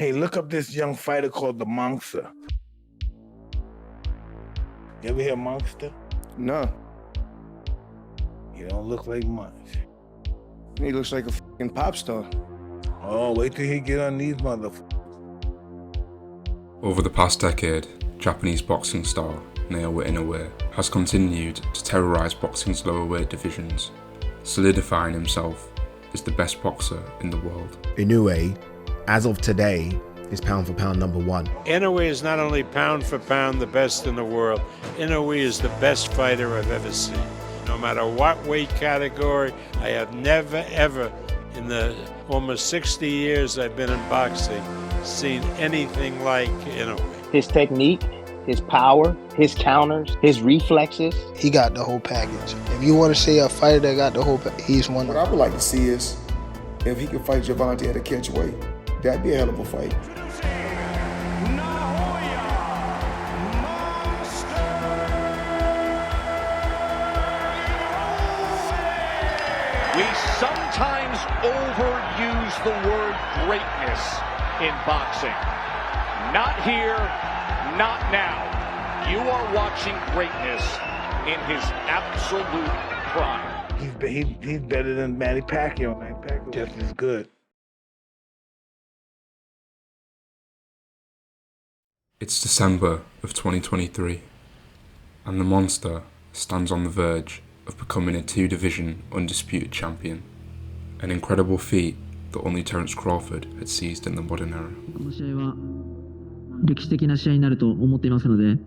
Hey, look up this young fighter called the Monster. You ever hear Monster? No. He don't look like much. He looks like a fucking pop star. Oh, wait till he get on these motherfuckers. Over the past decade, Japanese boxing star Naoya Inoue has continued to terrorise boxing's lower weight divisions, solidifying himself as the best boxer in the world. Inoue, as of today, is pound for pound number one. Inoue is not only pound for pound the best in the world, Inoue is the best fighter I've ever seen. No matter what weight category, I have never ever, in the almost 60 years I've been in boxing, seen anything like Inoue. His technique, his power, his counters, his reflexes. He got the whole package. If you want to see a fighter that got the whole package, he's one. What I would like to see is if he could fight Gervonta at a catch weight. That'd be a hell of a fight. We sometimes overuse the word greatness in boxing. Not here, not now. You are watching greatness in his absolute prime. He's better than Manny Pacquiao. Manny Pacquiao just as good. It's December of 2023, and the Monster stands on the verge of becoming a two-division undisputed champion, an incredible feat that only Terence Crawford had seized in the modern era. この試合は歴史的な試合になると思っていますので、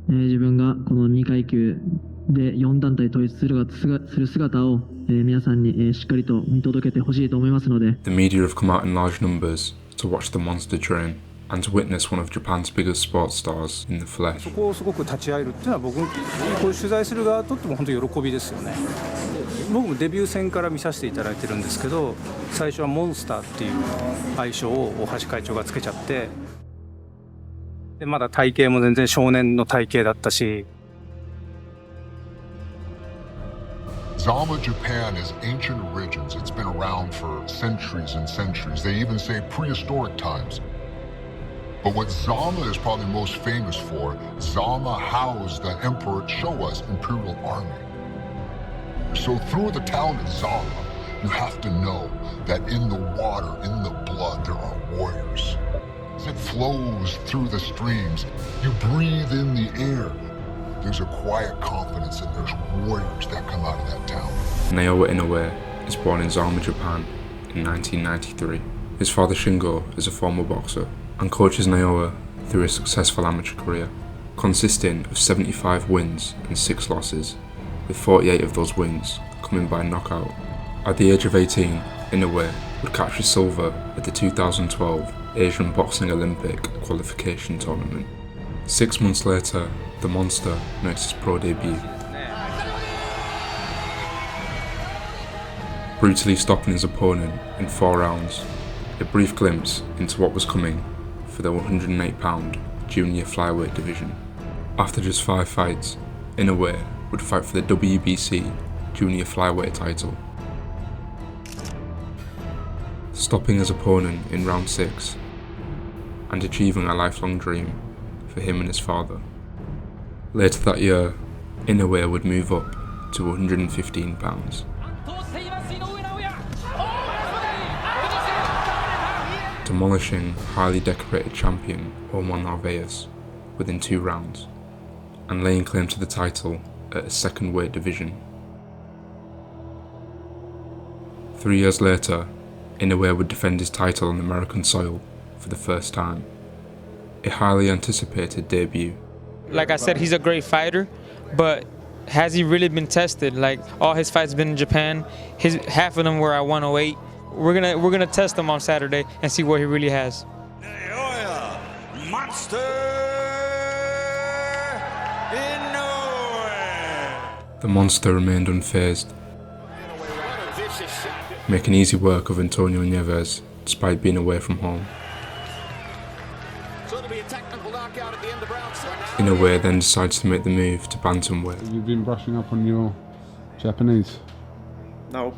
自分がこの2階級で4団体統一する姿を皆さんにしっかりと見届けてほしいと思いますので。 The media have come out in large numbers to watch the Monster train and to witness one of Japan's biggest sports stars in the flesh. そこをすごく立ち会えるっていうのは僕こういう取材する側にとっても本当に喜びですよね。僕もデビュー戦から見させていただいてるんですけど、最初はモンスターっていう愛称を大橋会長がつけちゃって、でまだ体型も全然少年の体型だったし。Zama Japan has ancient origins. It's been around for centuries and centuries. They even say prehistoric times. But what Zama is probably most famous for, Zama housed the Emperor Showa's imperial army. So through the talent of Zama, you have to know that in the water, in the blood, there are warriors. As it flows through the streams, you breathe in the air. There's a quiet confidence and there's warriors that come out of that town. Naoya Inoue is born in Zama, Japan in 1993. His father Shingo is a former boxer and coaches Naoya through a successful amateur career, consisting of 75 wins and 6 losses, with 48 of those wins coming by knockout. At the age of 18, Inoue would capture silver at the 2012 Asian Boxing Olympic qualification tournament. 6 months later, the Monster makes his pro debut, brutally stopping his opponent in 4 rounds, a brief glimpse into what was coming for the 108-pound junior flyweight division. After just 5 fights, Inoue would fight for the WBC junior flyweight title, stopping his opponent in round 6 and achieving a lifelong dream for him and his father. Later that year, Inoue would move up to 115 pounds. Demolishing highly decorated champion Omar Narvaez within 2 rounds, and laying claim to the title at a second weight division. 3 years later, Inoue would defend his title on American soil for the first time. A highly anticipated debut. Like I said, he's a great fighter, but has he really been tested? Like, all his fights been in Japan. Half of them were at 108. We're gonna test him on Saturday and see what he really has. Naoya Monster Inoue. The Monster remained unfazed, making easy work of Antonio Nieves despite being away from home. Inoue then decides to make the move to bantamweight. You've been brushing up on your Japanese? No.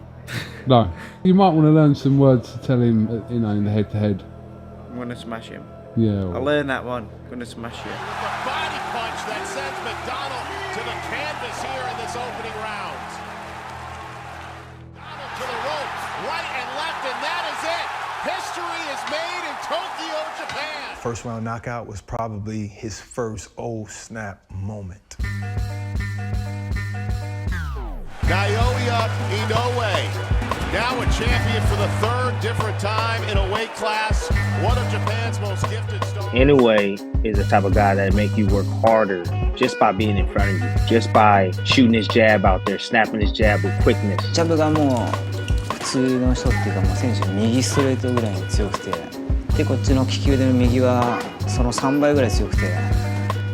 No. You might want to learn some words to tell him, in the head-to-head. I'm gonna smash him. Yeah. I learned that one. I'm gonna smash you. The body punch that sends McDonald to the canvas here in this opening round. McDonald to the rope, right and left, and that is it. History is made in Tokyo, Japan. First round knockout was probably his first oh snap moment. Naoya Inoue, now a champion for the third different time in a weight class. One of Japan's most gifted stars. Inoue is the type of guy that make you work harder just by being in front of you, just by shooting his jab out there, snapping his jab with quickness. ジャブがもう普通の人っていうかもう選手右ストレートぐらいに強くて、でこっちの利き腕の右はその3倍ぐらい強くて、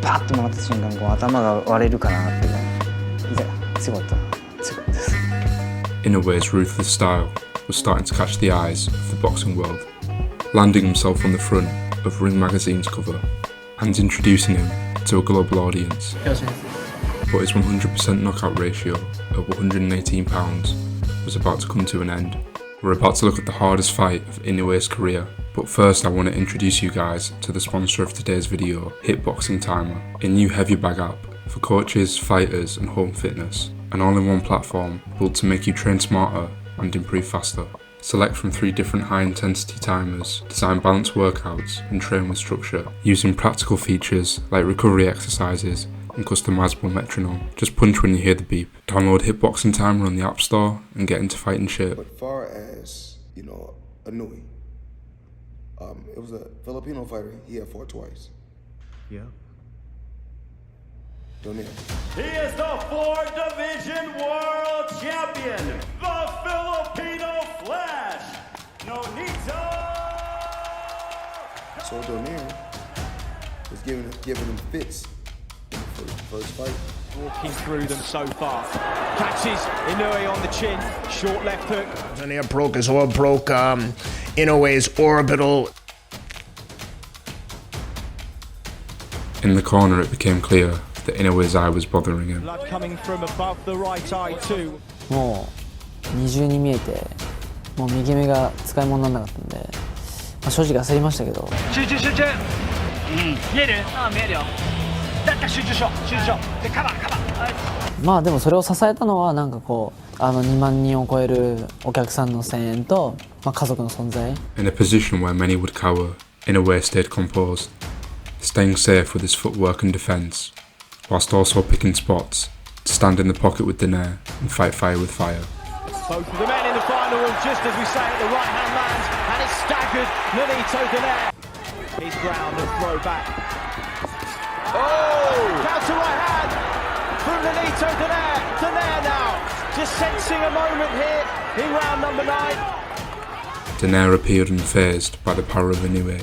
パッと回った瞬間こう頭が割れるかなっていうか、強かったです。Inoue's ruthless style was starting to catch the eyes of the boxing world, landing himself on the front of Ring Magazine's cover and introducing him to a global audience. But his 100% knockout ratio of 118 pounds was about to come to an end. We're about to look at the hardest fight of Inoue's career, but first I want to introduce you guys to the sponsor of today's video, Hitboxing Timer, a new heavy bag app for coaches, fighters and home fitness. An all-in-one platform built to make you train smarter and improve faster. Select from 3 different high-intensity timers, design balanced workouts and train with structure, using practical features like recovery exercises and customizable metronome. Just punch when you hear the beep. Download Hitboxing Timer on the App Store and get into fighting shape. But far as, Inoue, it was a Filipino fighter. He had fought twice. Yeah. Donaire. He is the 4-division world champion, the Filipino Flash, Nonito. So Donaire was giving him fits in the first fight. Walking through them so far. Catches Inoue on the chin, short left hook. Donaire broke Inoue's orbital. In the corner it became clear that Inoue's eye was bothering him. Blood coming from above the right eye too. もう二重に見えて、もう右目が使い物にならなかったんで、正直焦りましたけど。集中。見える？見えるよ。だったら集中しよう。でカバー。まあでもそれを支えたのはなんかこう2万人を超えるお客さんの声援と、家族の存在。In a position where many would cower, Inoue stayed composed, staying safe with his footwork and defence, whilst also picking spots to stand in the pocket with Donaire and fight fire with fire. Both of the men in the final, and just as we say it, the right hand lands, and it's staggered Nonito Donaire. His ground and throw back. Oh! Counter right hand from Nonito Donaire. Donaire now, just sensing a moment here in round number 9. Donaire appeared unfazed by the power of Inoue,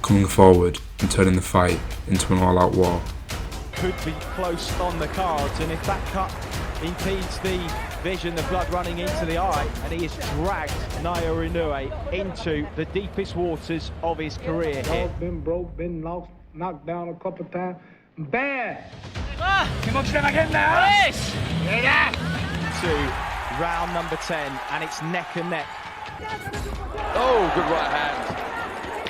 coming forward and turning the fight into an all-out war. Could be close on the cards, and if that cut impedes the vision, the blood running into the eye, and he has dragged Naoya Inoue into the deepest waters of his career here. Been broke, been knocked down a couple times. Bad! To round number 10, and it's neck and neck. Oh, good right hand.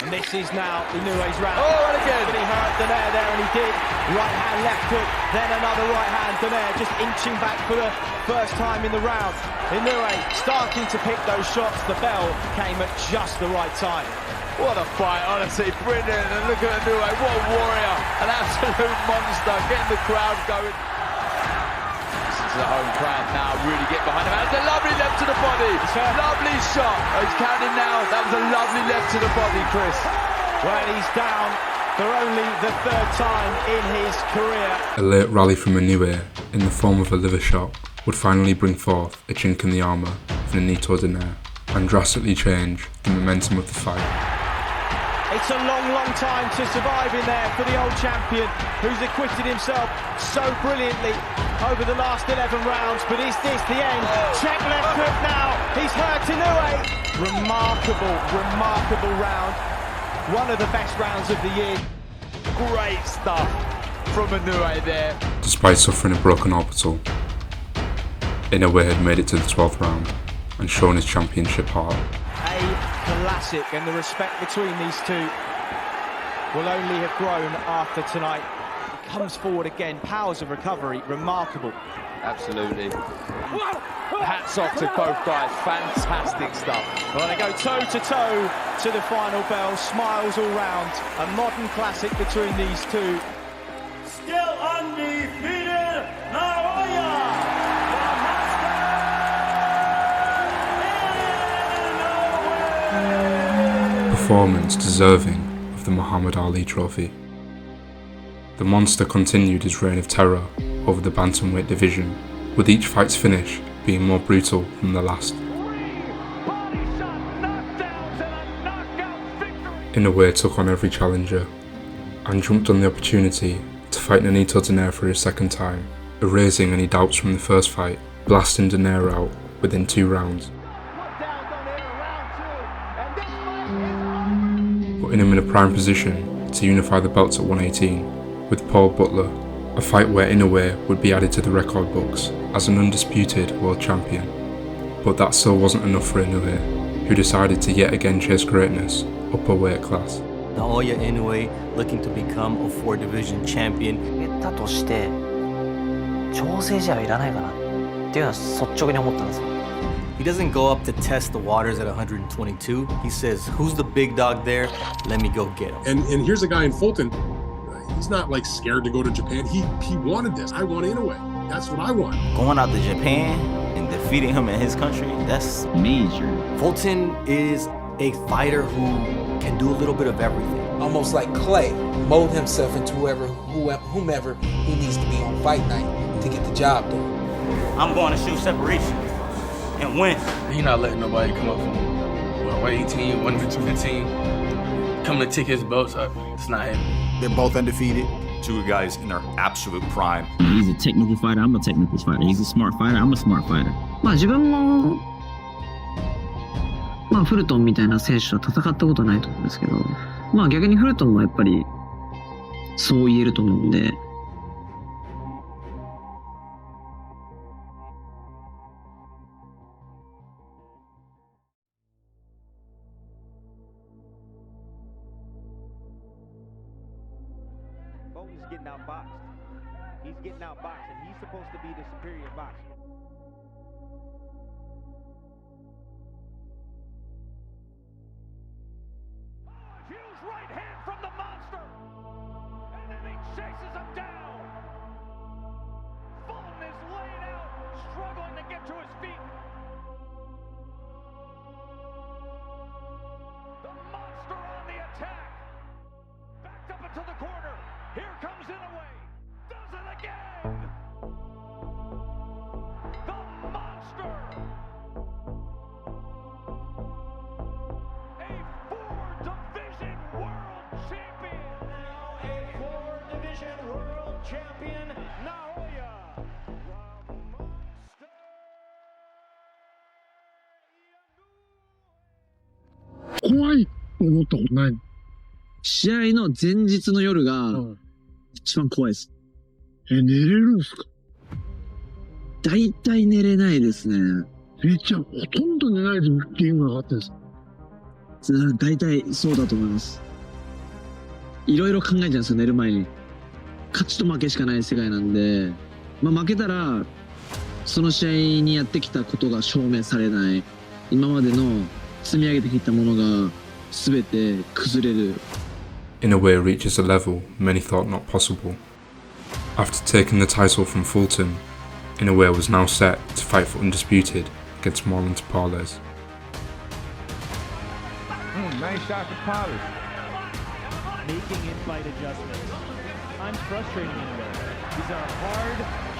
And this is now Inoue's round. Oh, and again! But he hurt Donaire there, and he did. Right hand, left hook, then another right hand. Donaire just inching back for the first time in the round. Inoue starting to pick those shots. The bell came at just the right time. What a fight, honestly, brilliant. And look at Inoue, what a warrior. An absolute monster, getting the crowd going. This is the home crowd now, really get behind him. That's a lovely left to the body. Lovely shot. He's counting now. That was a lovely left to the body, Chris. Well, he's down for only the 3rd time in his career. A late rally from Inoue, in the form of a liver shot, would finally bring forth a chink in the armour of Nonito Donaire and drastically change the momentum of the fight. It's a long time to survive in there for the old champion, who's acquitted himself so brilliantly over the last 11 rounds. But is this the end? Check left hook now. He's hurt Inoue. Remarkable round. One of the best rounds of the year. Great stuff from Inoue there. Despite suffering a broken orbital, Inoue had made it to the 12th round and shown his championship heart. A classic, and the respect between these two will only have grown after tonight. He comes forward again, powers of recovery, remarkable. Absolutely. Hats off to both guys, fantastic stuff. Well, they go toe-to-toe to the final bell, smiles all round. A modern classic between these two. Still undefeated, Naoya! Performance deserving of the Muhammad Ali Trophy. The monster continued his reign of terror over the bantamweight division, with each fight's finish being more brutal than the last. Inoue took on every challenger and jumped on the opportunity to fight Nonito Donaire for his second time, erasing any doubts from the first fight, blasting Donaire out within 2 rounds. Putting him in a prime position to unify the belts at 118 with Paul Butler, a fight where Inoue would be added to the record books as an undisputed world champion. But that still wasn't enough for Inoue, who decided to yet again chase greatness up a weight class. Naoya Inoue looking to become a 4 division champion. だとして調整試合はいらないかなっていうのは率直に思ったんですよ。He doesn't go up to test the waters at 122. He says, "Who's the big dog there? Let me go get him." And here's a guy in Fulton. He's not like scared to go to Japan. He wanted this. I want Inoue. That's what I want. Going out to Japan and defeating him in his country, that's major. Fulton is a fighter who can do a little bit of everything. Almost like clay, mold himself into whomever he needs to be on fight night to get the job done. I'm going to shoot separation and win. He's not letting nobody come up from 118, 115, come to take his belts up. It's not him. They're both undefeated. 2 guys in their absolute prime. He's a technical fighter, I'm a technical fighter. He's a smart fighter, I'm a smart fighter. まあ自分もまあフルトンみたいな選手は戦ったことないと思うんですけど、まあ逆にフルトンもやっぱりそう言えると思うんで。Fulton's getting outboxed. He's getting outboxed, and he's supposed to be the superior boxer. Huge right hand from the monster, and then he chases him down. Fulton is laying out, struggling to get to his feet. The monster on the attack, backed up into the corner. Here comes Inoue, does it again. The monster. A 4-division world champion. Now a 4-division world champion, Naoya. The monster. 怖いと思ったことないの？試合の前日の夜が一番怖いです。寝れるんですか？大体寝れないですね。じゃあほとんど寝ないでゲームが上がってるんですか？大体そうだと思います。いろいろ考えちゃうんですよ、寝る前に。勝ちと負けしかない世界なんで、まあ負けたらその試合にやってきたことが証明されない。今までの積み上げてきたものが全て崩れる。Inoue reaches a level many thought not possible. After taking the title from Fulton, Inoue was now set to fight for Undisputed against Marlon Tapales. Nice shot for Tapales. Making in-fight adjustments. I'm frustrating Inoue. These are hard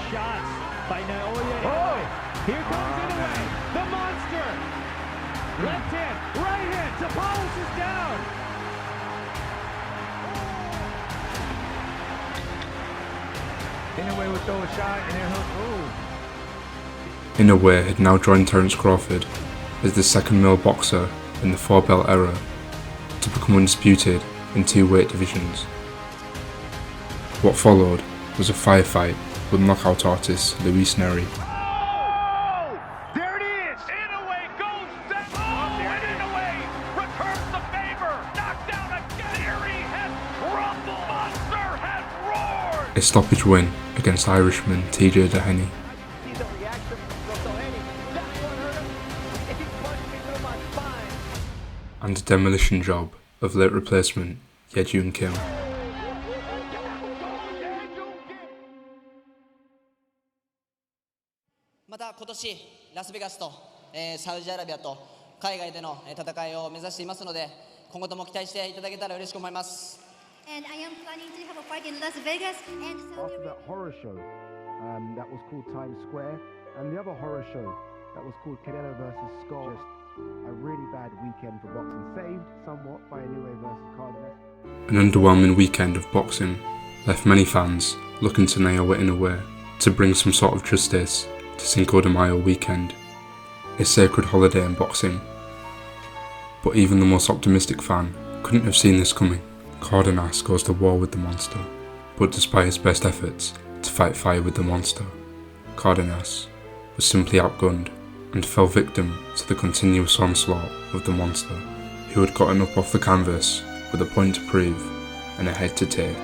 shots by Naoya Inoue. Here comes Inoue, the monster. Left hand, right hand, Tapales is down. Inoue would throw a shot and then hook. Inoue had now joined Terence Crawford as the second male boxer in the 4-belt era to become undisputed in 2 weight divisions. What followed was a firefight with knockout artist Luis Neri. There it is! Inoue goes down! Oh, and Inoue a stoppage win against Irishman TJ Doheny, and a demolition job of late replacement Yejun Kim. また今年ラスベガスと、サウジアラビアと海外での戦いを目指していますので、今後とも期待していただけたら嬉しく思います。And I am planning to have a fight in Las Vegas and after that horror show that was called Times Square, and the other horror show that was called Canelo versus Skull. Just a really bad weekend for boxing, saved somewhat by Inoue versus Cardenas. An underwhelming weekend of boxing left many fans looking to Naoya Inoue to bring some sort of justice to Cinco de Mayo weekend, a sacred holiday in boxing. But even the most optimistic fan couldn't have seen this coming. Cardenas goes to war with the monster, but despite his best efforts to fight fire with the monster, Cardenas was simply outgunned and fell victim to the continuous onslaught of the monster, who had gotten up off the canvas with a point to prove and a head to take.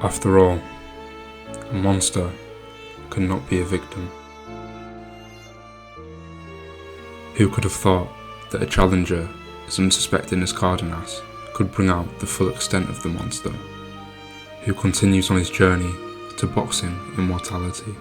After all, a monster cannot be a victim. Who could have thought that a challenger as unsuspecting as Cardenas could bring out the full extent of the monster, who continues on his journey to boxing immortality?